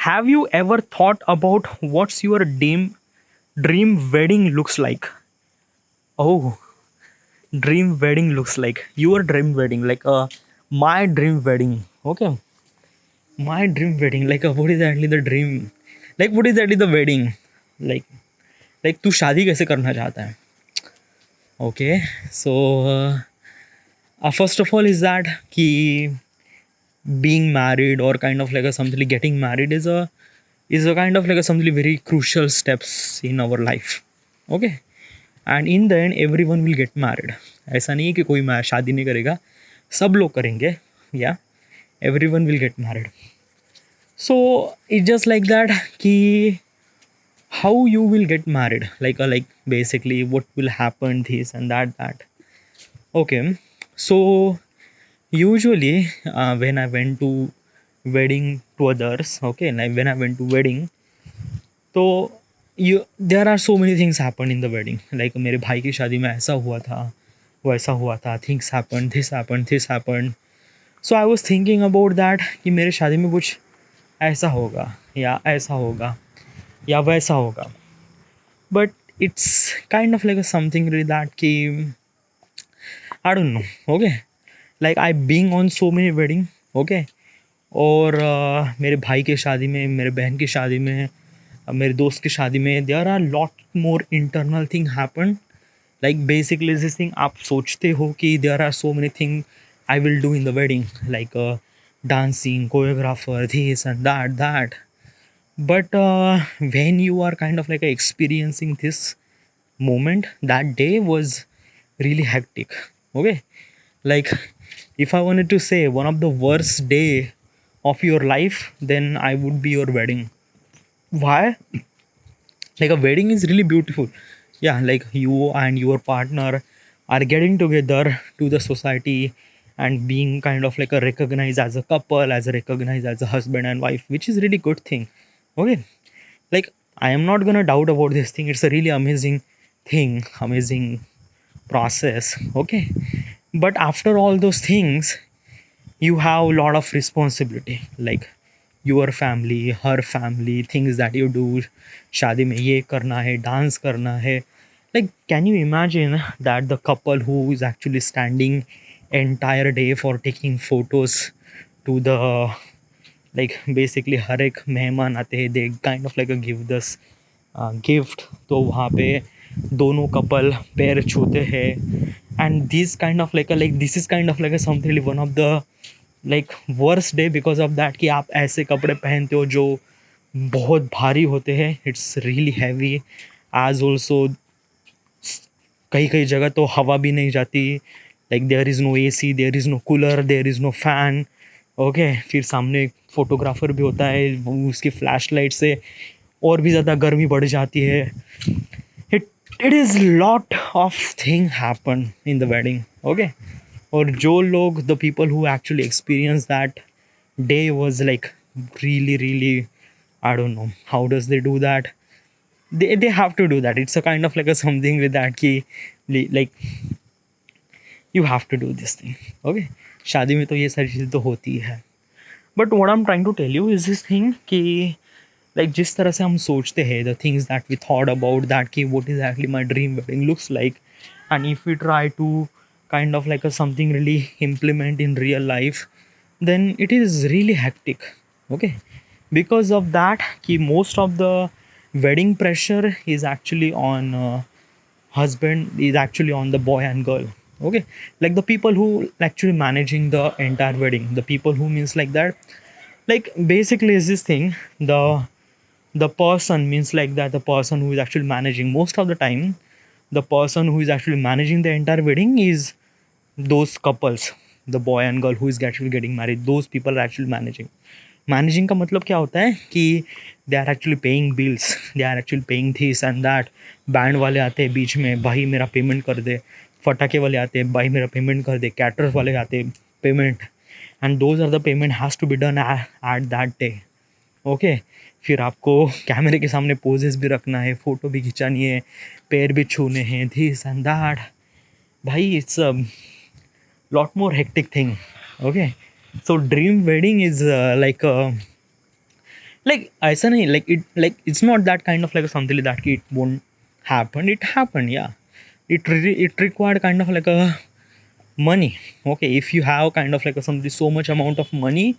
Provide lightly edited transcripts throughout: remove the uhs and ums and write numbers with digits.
Have you ever thought about what's your dream wedding looks like? Oh, dream wedding looks like your dream wedding, like my dream wedding. Okay, my dream wedding. Like what is actually the dream? Like what is actually the wedding? Like तू शादी कैसे करना चाहता है? Okay, so first of all is that कि being married or kind of like a something getting married is a kind of like a something very crucial steps in our life. Okay, and in the end every one will get married. ऐसा नहीं है कि कोई शादी नहीं करेगा, सब लोग करेंगे. या every one will get married. So it just like that कि how you will get married, like basically what will happen this and that. Okay, so usually when I went to wedding to others, okay, like when I went to wedding, तो you there are so many things happen in the wedding. Like मेरे भाई की शादी में ऐसा हुआ था, वैसा हुआ था, things happened, this happened. So I was thinking about that कि मेरे शादी में कुछ ऐसा होगा या ऐसा होगा या वैसा होगा. But it's kind of like a something really that कि I don't know. Okay, like I being on so many wedding. Okay, और मेरे भाई की शादी में, मेरे बहन की शादी में, मेरे दोस्त की शादी में there are lot more internal thing happen. Like basically this thing आप सोचते हो कि there are so many thing I will do in the wedding, like dancing, choreographer, this and that. But when you are kind of like experiencing this moment, that day was really hectic. Okay, like if I wanted to say one of the worst day of your life, then I would be your wedding. Why? Like a wedding is really beautiful. Yeah, like you and your partner are getting together to the society and being kind of like a recognized as a couple, as a recognized as a husband and wife, which is really good thing. Okay, like I am not gonna doubt about this thing. It's a really amazing thing, amazing process. Okay, but after all those things, you have a lot of responsibility, like your family, her family, things that you do. शादी में ये करना है, dance करना है. Like can you imagine that the couple who is actually standing entire day for taking photos to the, like basically हर एक मेहमान आते हैं, they kind of like a give this gift, तो वहाँ पे दोनों कपल पैर छूते हैं. And this kind of like this is kind of like something one of the like worst day because of that कि आप ऐसे कपड़े पहनते हो जो बहुत भारी होते हैं. It's really heavy. As also कई कई जगह तो हवा भी नहीं जाती. Like there is no AC, there is no cooler, there is no fan. Okay, फिर सामने फोटोग्राफर भी होता है, उसकी फ्लैश लाइट से और भी ज़्यादा गर्मी बढ़ जाती है. It is lot of thing happen in the wedding. Okay, और जो लोग the people who actually experience that day was like really really, I don't know how does they do that. They have to do that. It's a kind of like a something with that key, like you have to do this thing. Okay, शादी में तो ये सारी चीज़ें तो होती है. But what I am trying to tell you is this thing कि लाइक जिस तरह से हम सोचते हैं the things that we thought about that कि what is actually my dream wedding looks like, and if we try to kind of like a something really implement in real life, then it is really hectic. Okay, because of that ki most of the wedding pressure is actually on husband, is actually on the boy and girl. Okay, like the people who actually managing the entire wedding, the people who means like that, like basically is this thing, the person means like that, the person who is actually managing most of the time, the person who is actually managing the entire wedding is those couples, the boy and girl who is actually getting married, those people are actually managing का मतलब क्या होता है कि they are actually paying bills, they are actually paying this and that. Band वाले आते हैं बीच में, भाई मेरा पेमेंट कर दे. फटाके वाले आते हैं, भाई मेरा पेमेंट कर दे. कैटरर्स वाले आते हैं, payment. And those are the payment has to be done at that day. Okay, फिर आपको कैमरे के सामने पोजेस भी रखना है, फ़ोटो भी खिंचानी है, पैर भी छूने हैं, दिस एंड दैट. भाई it's lot more hectic thing. Okay, so dream wedding is like like ऐसा नहीं, like it's not that kind of like something that it won't happen. It happened, yeah. It required kind of like a money. Okay, if you have kind of like a something so much amount of money,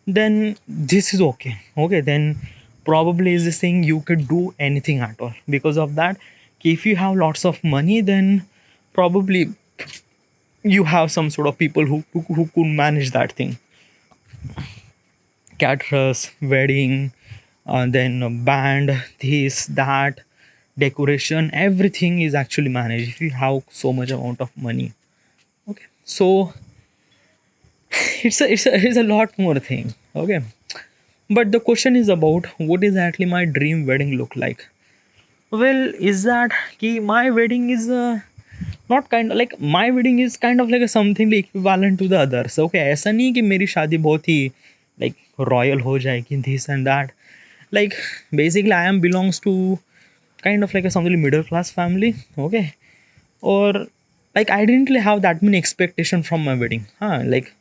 then this is okay. Okay, then probably is this thing you could do anything at all because of that. If you have lots of money, then probably you have some sort of people who could manage that thing. Caterers, wedding, then a band, this, that, decoration, everything is actually managed if you have so much amount of money. Okay, so it's a lot more thing. Okay, but the question is about what is actually my dream wedding look like. Well, is that ki my wedding is not kind of like my wedding is kind of like a something like equivalent to the others. Okay, ऐसा नहीं कि मेरी शादी बहुत ही like royal हो जाएगी this and that. Like basically I am belongs to kind of like a something middle class family. Okay, or like I didn't really have that many expectation from my wedding. Like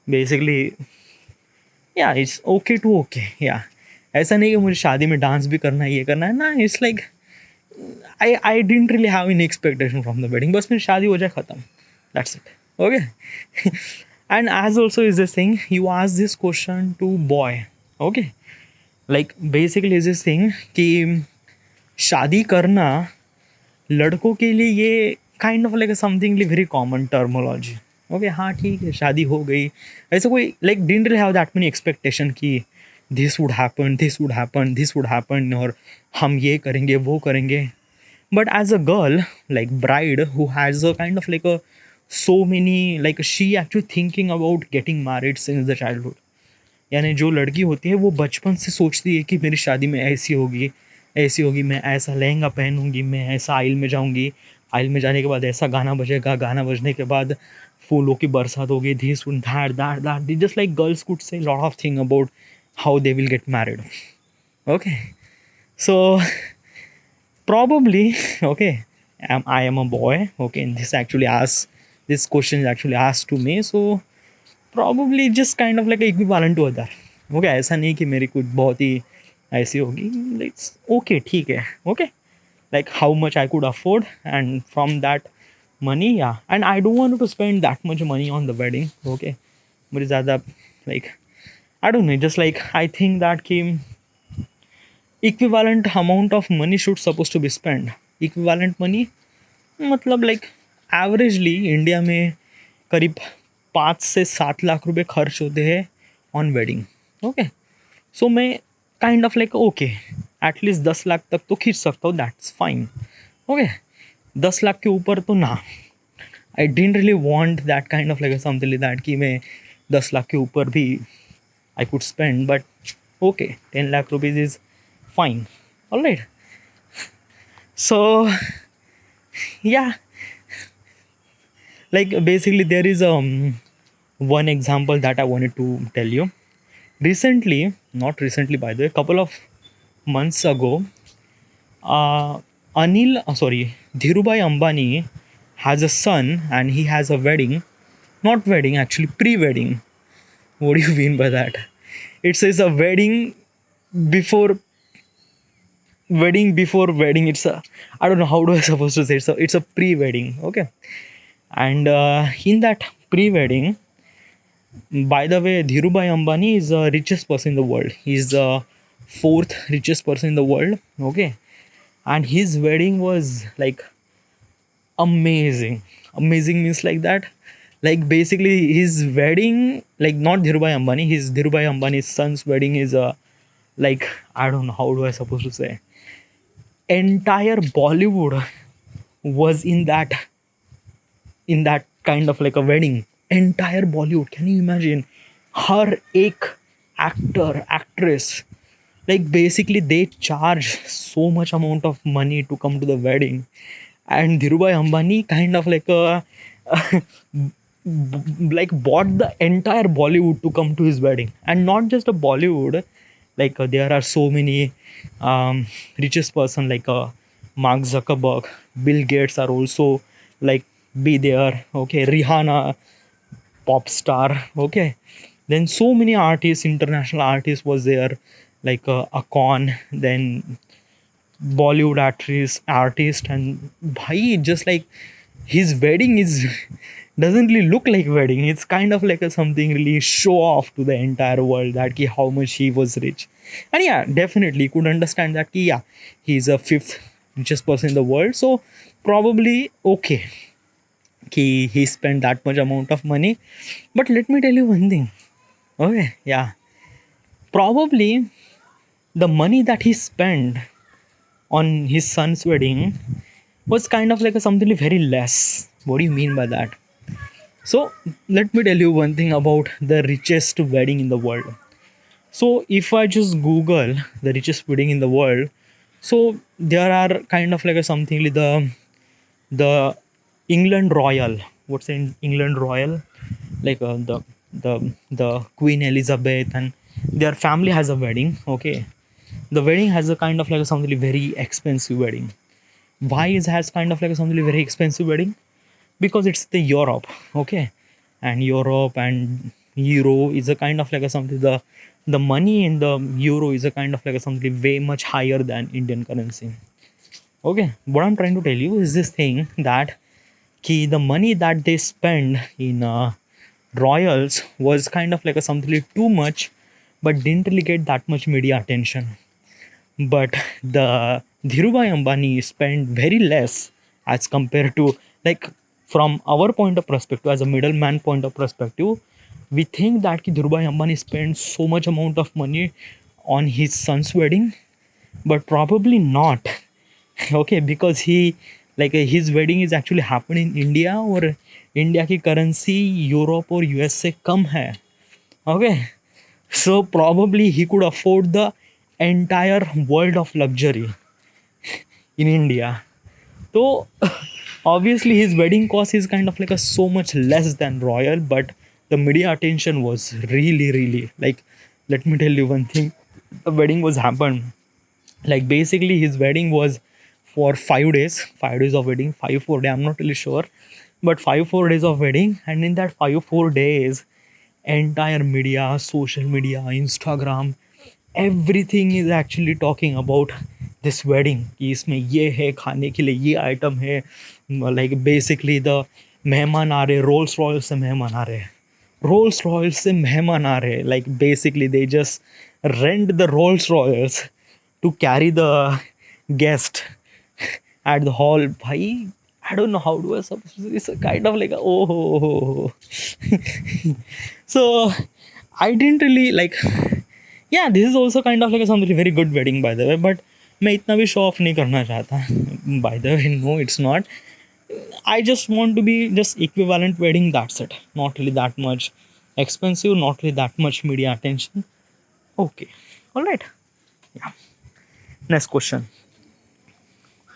basically या it's okay to okay या ऐसा नहीं कि मुझे शादी में dance भी करना है ये करना है ना. It's like I didn't really have any expectation from the wedding. बस मेरी शादी हो जाए ख़त्म. That's it. Okay. And as also is this thing you ask this question to boy. Okay, like basically is this thing कि शादी करना लड़कों के लिए ये kind of like something very common terminology. Okay, हाँ ठीक है शादी हो गई. ऐसा कोई like didn't really have that many expectation कि this would happen, this would happen, this would happen, और हम ये करेंगे वो करेंगे. But as a girl like bride who has a kind of like a so many like she actually thinking about getting married since the childhood. यानी जो लड़की होती है वो बचपन से सोचती है कि मेरी शादी में ऐसी होगी, ऐसी होगी, मैं ऐसा लहंगा पहनूंगी, मैं ऐसा आइल में जाऊंगी, आइल में जाने के बाद ऐसा गाना बजेगा, गाना बजने के बाद फूलों की बरसात होगी, this that that that. Just like girls could say lot of thing about how they will get married. Okay, so probably okay, I am a boy. Okay, and this question is actually asked to me, so probably just kind of like equivalent to other. Okay, ऐसा नहीं कि मेरी कुछ बहुत ही ऐसी होगी. It's okay, ठीक है. Okay, like how much I could afford, and from that money, yeah. And I don't want to spend that much money on the wedding. Okay, मुझे ज़्यादा like I don't know, just like I think that कि equivalent amount of money should supposed to be spent. Equivalent money मतलब like averagely India में करीब 5 से 7 लाख रुपए खर्च होते हैं ऑन वेडिंग. ओके, सो मैं kind of like okay at least 10 lakh तक तो खींच सकता हूँ. That's fine. ओके, 10 लाख के ऊपर तो ना. आई didn't really want that kind of like something like that कि मैं 10 लाख के ऊपर भी I could spend. But okay, 10 lakh rupees is fine. Alright. So yeah, like basically there is one example that I wanted to tell you. Recently, not recently by the way, couple of months ago, Dhirubhai Ambani has a son and he has a wedding. Not wedding, actually pre-wedding. What do you mean by that? It says a wedding before wedding. It's a, I don't know how do I supposed to say it. So it's a pre-wedding. Okay, and in that pre-wedding, by the way, Dhirubhai Ambani is the richest person in the world. He's the fourth richest person in the world. Okay, and his wedding was like amazing means like that, like basically his wedding, like not Dhirubhai Ambani, his Dhirubhai Ambani's son's wedding is like I don't know how do I supposed to say, entire Bollywood was in that kind of like a wedding. Entire Bollywood, can you imagine? Her ek actor, actress, like basically they charge so much amount of money to come to the wedding, and Dhirubhai Ambani kind of like a like bought the entire Bollywood to come to his wedding. And not just a Bollywood, like there are so many richest person like Mark Zuckerberg, Bill Gates are also like be there. Okay, Rihanna, pop star. Okay, then so many artists, international artists was there, like a con, then Bollywood artist, and bhai, just like his wedding is doesn't really look like wedding. It's kind of like a something really show off to the entire world that ki how much he was rich. And yeah, definitely could understand that ki, yeah, he's a fifth richest person in the world, so probably okay he spent that much amount of money. But let me tell you one thing. Okay, yeah, probably the money that he spent on his son's wedding was kind of like a something very less. What do you mean by that? So let me tell you one thing about the richest wedding in the world. So if I just Google the richest wedding in the world, so there are kind of like a something like the England Royal. What's in England Royal? Like the Queen Elizabeth and their family has a wedding. Okay, the wedding has a kind of like a something very expensive wedding. Why is has kind of like a something very expensive wedding? Because it's the Europe, okay, and Europe and euro is a kind of like a something the money in the euro is a kind of like a something way much higher than Indian currency. Okay, what I'm trying to tell you is this thing that the money that they spend in royals was kind of like a something too much, but didn't really get that much media attention. But the Dhirubhai Ambani spent very less as compared to, like, from our point of perspective as a middleman point of perspective, we think that Dhirubhai Ambani spent so much amount of money on his son's wedding, but probably not. Okay, because he, like, his wedding is actually happening in India, or India की currency Europe or US से कम है. Okay, so probably he could afford the entire world of luxury in India. So obviously his wedding cost is kind of like a so much less than royal, but the media attention was really, really, like, let me tell you one thing. The wedding was happened, like, basically his wedding was for 5 days, 5 days of wedding, 5 4 day, I'm not really sure, but 5 4 days of wedding. And in that 5 4 days, entire media, social media, Instagram, everything is actually talking about this wedding कि इसमें ये है, खाने के लिए ये item है, like basically the मेहमान आ रहे, रोल्स रॉयल्स से मेहमान आ रहे, रोल्स रॉयल्स से मेहमान आ रहे, like basically they just rent the Rolls Royals to carry the guest at the hall. Bhai, I don't know how do I suppose, it's a kind of like a, oh. So I didn't really like, yeah, this is also kind of like a something very good wedding by the way, but मैं इतना भी show off नहीं करना चाहता. By the way, no, it's not. I just want to be just equivalent wedding, that's it. Not really that much expensive, not really that much media attention. Okay, all right. Yeah, next question.